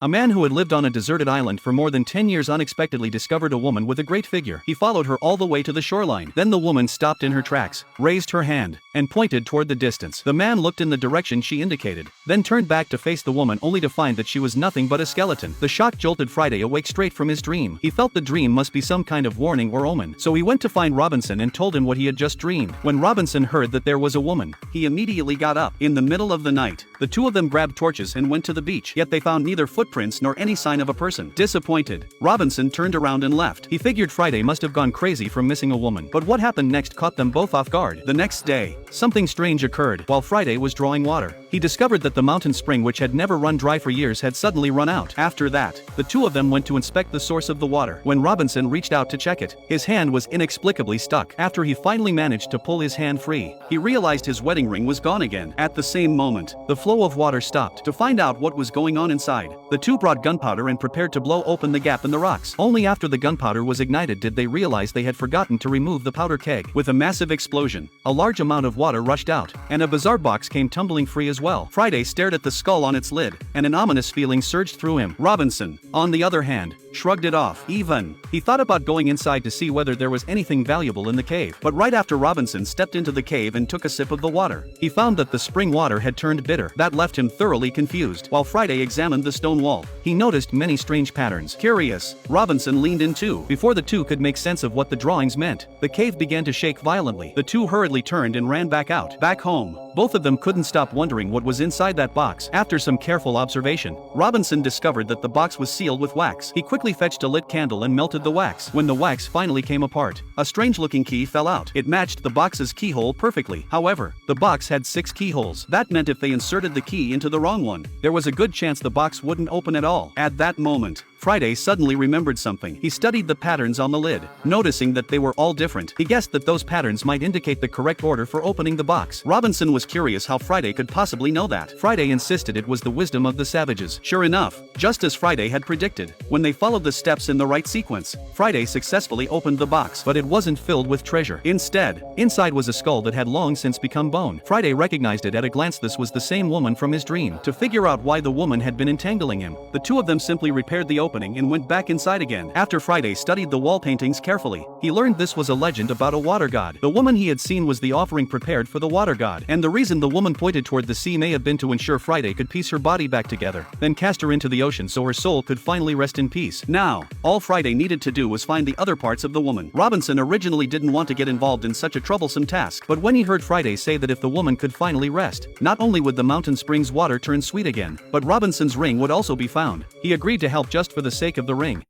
A man who had lived on a deserted island for more than 10 years unexpectedly discovered a woman with a great figure. He followed her all the way to the shoreline. Then the woman stopped in her tracks, raised her hand, and pointed toward the distance. The man looked in the direction she indicated, then turned back to face the woman only to find that she was nothing but a skeleton. The shock jolted Friday awake straight from his dream. He felt the dream must be some kind of warning or omen, so he went to find Robinson and told him what he had just dreamed. When Robinson heard that there was a woman, he immediately got up. In the middle of the night, the two of them grabbed torches and went to the beach, yet they found neither footprints nor any sign of a person. Disappointed, Robinson turned around and left. He figured Friday must have gone crazy from missing a woman. But what happened next caught them both off guard. The next day, something strange occurred. While Friday was drawing water, he discovered that the mountain spring, which had never run dry for years, had suddenly run out. After that, the two of them went to inspect the source of the water. When Robinson reached out to check it, his hand was inexplicably stuck. After he finally managed to pull his hand free, he realized his wedding ring was gone again. At the same moment, the flow of water stopped. To find out what was going on inside, the two brought gunpowder and prepared to blow open the gap in the rocks. Only after the gunpowder was ignited did they realize they had forgotten to remove the powder keg. With a massive explosion, a large amount of water rushed out, and a bizarre box came tumbling free as well. Friday stared at the skull on its lid, and an ominous feeling surged through him. Robinson, on the other hand, shrugged it off. He thought about going inside to see whether there was anything valuable in the cave. But right after Robinson stepped into the cave and took a sip of the water, he found that the spring water had turned bitter. That left him thoroughly confused. While Friday examined the stone wall, he noticed many strange patterns. Curious, Robinson leaned in too. Before the two could make sense of what the drawings meant, the cave began to shake violently. The two hurriedly turned and ran back out. Back home, both of them couldn't stop wondering what was inside that box. After some careful observation, Robinson discovered that the box was sealed with wax. He quickly fetched a lit candle and melted the wax. When the wax finally came apart, a strange-looking key fell out. It matched the box's keyhole perfectly. However, the box had 6 keyholes. That meant if they inserted the key into the wrong one, there was a good chance the box wouldn't open at all. At that moment, Friday suddenly remembered something. He studied the patterns on the lid, noticing that they were all different. He guessed that those patterns might indicate the correct order for opening the box. Robinson was curious how Friday could possibly know that. Friday insisted it was the wisdom of the savages. Sure enough, just as Friday had predicted, when they followed the steps in the right sequence, Friday successfully opened the box, but it wasn't filled with treasure. Instead, inside was a skull that had long since become bone. Friday recognized it at a glance. This was the same woman from his dream. To figure out why the woman had been entangling him, the two of them simply repaired the opening and went back inside again. After Friday studied the wall paintings carefully, he learned this was a legend about a water god. The woman he had seen was the offering prepared for the water god, and the reason the woman pointed toward the sea may have been to ensure Friday could piece her body back together, then cast her into the ocean so her soul could finally rest in peace. Now, all Friday needed to do was find the other parts of the woman. Robinson originally didn't want to get involved in such a troublesome task, but when he heard Friday say that if the woman could finally rest, not only would the mountain spring's water turn sweet again, but Robinson's ring would also be found, he agreed to help just for the sake of the ring.